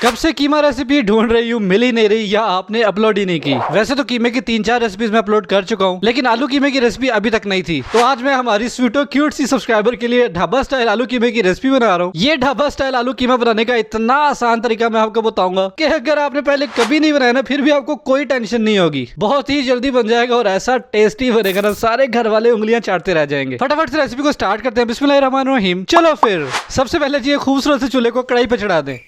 कब से कीमा रेसिपी ढूंढ रही हूँ, मिल ही नहीं रही या आपने अपलोड ही नहीं की। वैसे तो कीमे की 3-4 रेसिपीज मैं अपलोड कर चुका हूँ, लेकिन आलू कीमे की रेसिपी अभी तक नहीं थी। तो आज मैं हमारी स्वीटो क्यूट सी सब्सक्राइबर के लिए ढाबा स्टाइल आलू कीमे की रेसिपी बना रहा हूँ। ये ढाबा स्टाइल आलू कीमा बनाने का इतना आसान तरीका मैं आपको बताऊंगा कि अगर आपने पहले कभी नहीं बनाया ना, फिर भी आपको कोई टेंशन नहीं होगी। बहुत ही जल्दी बन जाएगा और ऐसा टेस्टी बनेगा ना, सारे घर वाले उंगलियां चाटते रह जाएंगे। फटाफट से रेसिपी को स्टार्ट करते हैं। बिस्मिल्लाहिर्रहमानिर्रहीम। चलो फिर सबसे पहले जी खूबसूरत से चूल्हे को कढ़ाई पे चढ़ा दें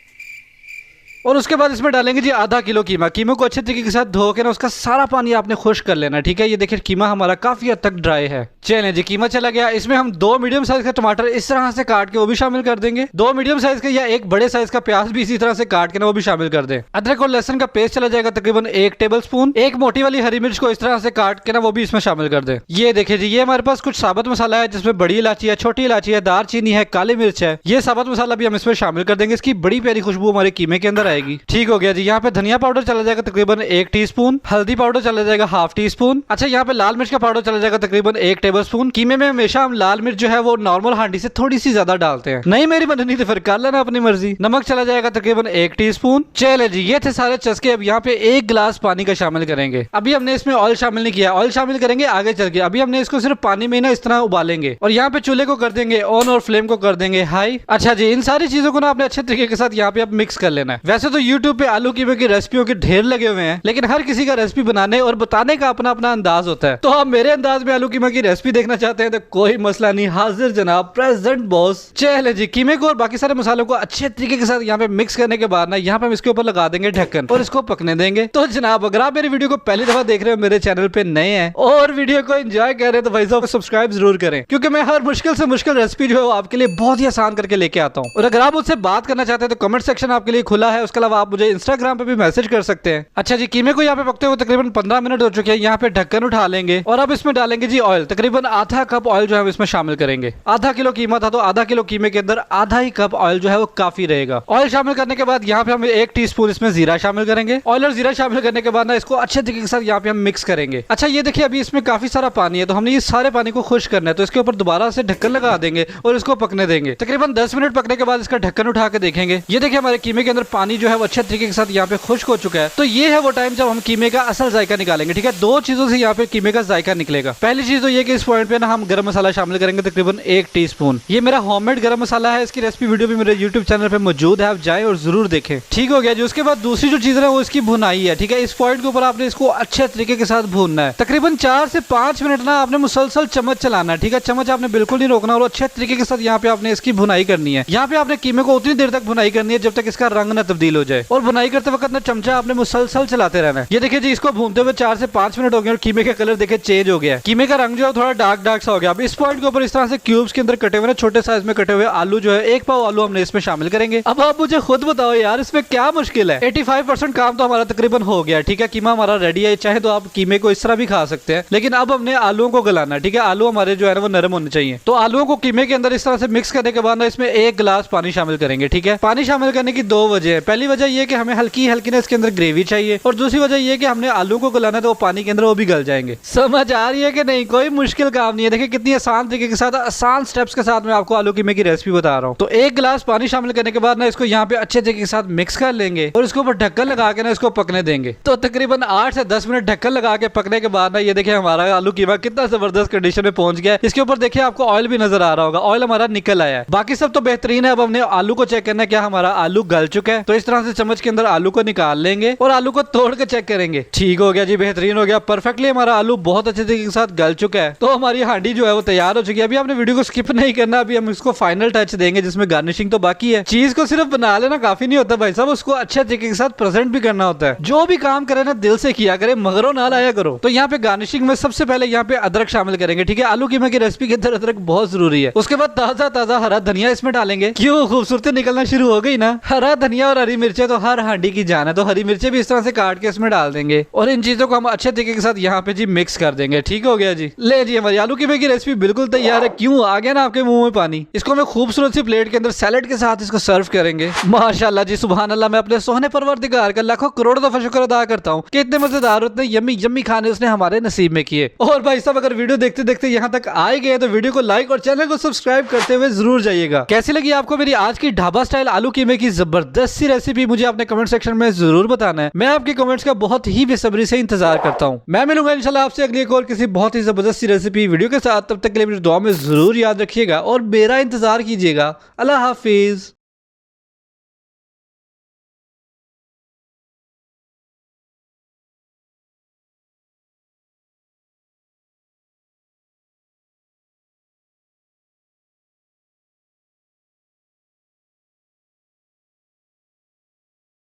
और उसके बाद इसमें डालेंगे जी आधा किलो कीमा। कीमे को अच्छे तरीके के साथ धो के ना उसका सारा पानी आपने खुश्क कर लेना, ठीक है। ये देखिए कीमा हमारा काफी हद तक ड्राई है। चलिए जी कीमा चला गया। इसमें हम 2 मीडियम साइज का टमाटर इस तरह से काट के वो भी शामिल कर देंगे। 2 मीडियम साइज का या 1 बड़े साइज का प्याज भी इसी तरह से काट के ना वो भी शामिल कर दें। अदरक और लहसुन का पेस्ट चला जाएगा तकरीबन 1 टेबल स्पून। 1 मोटी वाली हरी मिर्च को इस तरह से काट के ना वो भी इसमें शामिल कर दें। ये देखिए जी, ये हमारे पास कुछ साबुत मसाला है जिसमें बड़ी इलायची है, छोटी इलायची है, दालचीनी है, काली मिर्च है। ये साबुत मसाला भी हम इसमें शामिल कर देंगे। इसकी बड़ी प्यारी खुशबू हमारे कीमे के अंदर आएगी। ठीक हो गया जी। यहाँ पे धनिया पाउडर चला जाएगा तकरीबन 1 टीस्पून। हल्दी पाउडर चला जाएगा ½ टीस्पून। अच्छा, यहाँ पे लाल मिर्च का पाउडर चला जाएगा तकरीबन 1 टेबल स्पून। कीमे में हमेशा हम लाल मिर्च जो है वो नॉर्मल हांडी से थोड़ी सी ज्यादा डालते हैं। नहीं मेरी मननी तो फिर कर लेना अपनी मर्जी। नमक चला जाएगा तकरीबन 1 टीस्पून। चले जी, ये थे सारे चस्के। अब यहाँ पे 1 गिलास पानी का शामिल करेंगे। अभी हमने इसमें ऑयल शामिल नहीं किया, ऑयल शामिल करेंगे आगे चल के। अभी हमने इसको सिर्फ पानी में ना इस तरह उबालेंगे और यहाँ पे चूल्हे को कर देंगे ऑन और फ्लेम को कर देंगे हाई। अच्छा जी, इन सारी चीजों को ना आपने अच्छे तरीके के साथ यहाँ पे आप मिक्स कर लेना है। वैसे तो यूट्यूब पे आलू कीमे की रेसिपियों के ढेर लगे हुए हैं, लेकिन हर किसी का रेसिपी बनाने और बताने का अपना अपना अंदाज होता है। तो आप मेरे अंदाज में आलू कीमा की रेसिपी देखना चाहते हैं तो कोई मसला नहीं, हाजिर जनाब, प्रेजेंट बॉस। चले जी, कीमे को और बाकी सारे मसालों को अच्छे तरीके के साथ यहाँ पे मिक्स करने के बाद ना यहाँ पे हम इसके ऊपर लगा देंगे ढक्कन और इसको पकने देंगे। तो जनाब, अगर आप मेरी वीडियो को पहली दफा देख रहे हो, मेरे चैनल पे नए हैं और वीडियो को एंजॉय कर रहे हैं, तो भाई साहब सब्सक्राइब जरूर करें, क्योंकि मैं हर मुश्किल से मुश्किल रेसिपी जो है वो आपके लिए बहुत ही आसान करके लेके आता हूँ। और अगर आप मुझसे बात करना चाहते हैं तो कमेंट सेक्शन आपके लिए खुला है। उसके अलावा आप मुझे इंस्टाग्राम पे भी मैसेज कर सकते हैं। अच्छा जी, कीमे को यहाँ पे पकते हुए तकरीबन 15 मिनट हो चुके हैं। यहाँ पे ढक्कन उठा लेंगे और अब इसमें डालेंगे जी ऑयल। तकरीबन आधा कप ऑयल जो है इसमें शामिल करेंगे। आधा किलो कीमा था तो आधा किलो कीमे के अंदर आधा ही कप ऑयल जो है वो काफी रहेगा। ऑयल शामिल करने के बाद यहाँ पे हम 1 टीस्पून इसमें जीरा शामिल करेंगे। ऑयल और जीरा शामिल करने के बाद ना इसको अच्छे तरीके के साथ यहाँ पे हम मिक्स करेंगे। अच्छा, ये देखिए अभी इसमें काफी सारा पानी है, तो हमने ये सारे पानी को खुश्क करना है। तो इसके ऊपर दोबारा से ढक्कन लगा देंगे और इसको पकने देंगे। तकरीबन 10 मिनट पकने के बाद इसका ढक्कन उठा के देखेंगे। ये देखिए हमारे कीमे के अंदर पानी जो है वो अच्छे तरीके के साथ यहाँ पे खुश्क हो चुका है। तो ये है वो टाइम जब हम कीमे का असल जायका निकालेंगे, ठीक है। 2 चीजों से यहाँ पे कीमे का जायका निकलेगा। पहली चीज तो ये कि इस पॉइंट पे ना हम गरम मसाला शामिल करेंगे तकरीबन 1 टीस्पून। ये मेरा होममेड गरम मसाला है। इसकी रेसिपी वीडियो भी मेरे YouTube चैनल पे मौजूद है, आप जाएं और जरूर देखें। ठीक हो गया जी। उसके बाद दूसरी जो चीज है वो इसकी भुनाई है, ठीक है। इस पॉइंट के ऊपर आपने इसको अच्छे तरीके के साथ भूनना है। तकरीबन 4 से 5 मिनट ना आपने मुसलसल चम्मच चलाना है, ठीक है। चम्मच आपने बिल्कुल नहीं रोकना और अच्छे तरीके के साथ यहाँ पे आपने इसकी भुनाई करनी है। यहाँ पे आपने कीमे को उतनी देर तक भुनाई करनी है जब तक इसका रंग ना तब्दील हो जाए। और भुनाई करते वक्त ना चमचा आपने मुसलसल चलाते रहना है। ये देखिए जी, इसको भूनते हुए 4 से 5 मिनट हो गए और कीमे का कलर देखिए चेंज हो गया है। कीमे का रंग जो है थोड़ा डार्क सा हो गया। अब इस पॉइंट के ऊपर इस तरह से क्यूब्स के अंदर कटे हुए ना छोटे साइज में कटे हुए आलू जो है 1 पाव आलू हमने इसमें शामिल करेंगे। अब आप मुझे खुद बताओ यार, इसमें क्या मुश्किल है। 85% काम तो हमारा तकरीबन हो गया, ठीक है। कीमा हमारा रेडी है। चाहे तो आप कीमे को इस तरह भी खा सकते हैं, लेकिन अब हमने आलूओं को गलाना है, ठीक है। आलू हमारे जो है वो नरम होने चाहिए। तो आलूओं को कीमे के अंदर इस तरह से मिक्स करने के बाद ना इसमें 1 गिलास पानी शामिल करेंगे, ठीक है। पानी शामिल करने की 2 वजह है। पहली वजह ये कि हमें हल्की हल्की ना इसके अंदर ग्रेवी चाहिए और दूसरी वजह ये कि हमने आलू को गलाना है तो वो पानी के अंदर वो भी गल जाएंगे। समझ आ रही है कि नहीं? कोई मुश्किल काम नहीं है। देखिए कितनी आसान तरीके के साथ, आसान स्टेप्स के साथ मैं आपको आलू कीमे की रेसिपी बता रहा हूँ। तो 1 गिलास पानी शामिल करने के बाद ना इसको यहाँ पे अच्छे तरीके के साथ मिक्स कर लेंगे और इसके ऊपर ढक्कन लगा के ना इसको पकने देंगे। तो तकरीबन 8 से 10 मिनट ढक्कन लगा के पकने के बाद ना ये देखिए हमारा आलू कीमा कितना जबरदस्त कंडीशन में पहुंच गया है। इसके ऊपर देखिए आपको ऑयल भी नजर आ रहा होगा, ऑयल हमारा निकल आया है। बाकी सब तो बेहतरीन है। अब हमने आलू को चेक करना है क्या हमारा आलू गल चुका है। तो इस तरह से चम्मच के अंदर आलू को निकाल लेंगे और आलू को तोड़ के चेक करेंगे। ठीक हो गया जी, बेहतरीन हो गया, परफेक्टली हमारा आलू बहुत अच्छे तरीके के साथ गल चुका है। तो हमारी हांडी जो है वो तैयार हो चुकी है। अभी आपने वीडियो को स्किप नहीं करना, अभी हम इसको फाइनल टच देंगे जिसमें गार्निशिंग तो बाकी है। चीज को सिर्फ बना लेना काफी नहीं होता भाई साहब, उसको अच्छे तरीके के साथ प्रेजेंट भी करना होता है। जो भी काम करे ना दिल से किया करे, मगरों ना लाया करो। तो यहाँ पे गार्निशिंग में सबसे पहले यहाँ पे अदरक शामिल करेंगे, ठीक है। आलू कीमा की रेसिपी के अंदर अदरक बहुत जरूरी है। उसके बाद ताजा ताजा हरा धनिया इसमें डालेंगे। क्यों खूबसूरती निकलना शुरू हो गई ना। हरा धनिया और हरी मिर्चें तो हर हांडी की जान है, तो हरी मिर्चें भी इस तरह से काट के इसमें डाल देंगे और इन चीजों को हम अच्छे तरीके के साथ यहाँ पे जी मिक्स कर देंगे। ठीक हो गया जी। ले जी, हमारी आलू कीमे की रेसिपी बिल्कुल तैयार है। क्यों आ गया ना आपके मुंह में पानी। इसको मैं खूबसूरत सी प्लेट के अंदर सैलेड के साथ इसको सर्व करेंगे। माशाल्लाह जी, सुभान अल्लाह। मैं अपने सोहने परवरदिगार का लाखों करोड़ों दफा शुक्र अदा करता हूँ कि इतने मजेदार, इतने यम्मी यम्मी खाने उसने हमारे नसीब में किए। और भाई साहब, अगर वीडियो देखते देखते यहाँ तक आए गए तो वीडियो को लाइक और चैनल को सब्सक्राइब करते हुए जरूर जाइएगा। कैसी लगी आपको मेरी आज की ढाबा स्टाइल आलू कीमे की जबरदस्त सी रेसिपी? रेसिपी मुझे अपने कमेंट सेक्शन में जरूर बताना है। मैं आपके कमेंट्स का बहुत ही बेसब्री से इंतजार करता हूँ। मैं मिलूंगा इंशाल्लाह आपसे अगली एक और किसी बहुत ही जबरदस्त सी रेसिपी वीडियो के साथ। तब तक के लिए मुझे दुआ में जरूर याद रखिएगा और मेरा इंतजार कीजिएगा। अल्लाह हाफिज।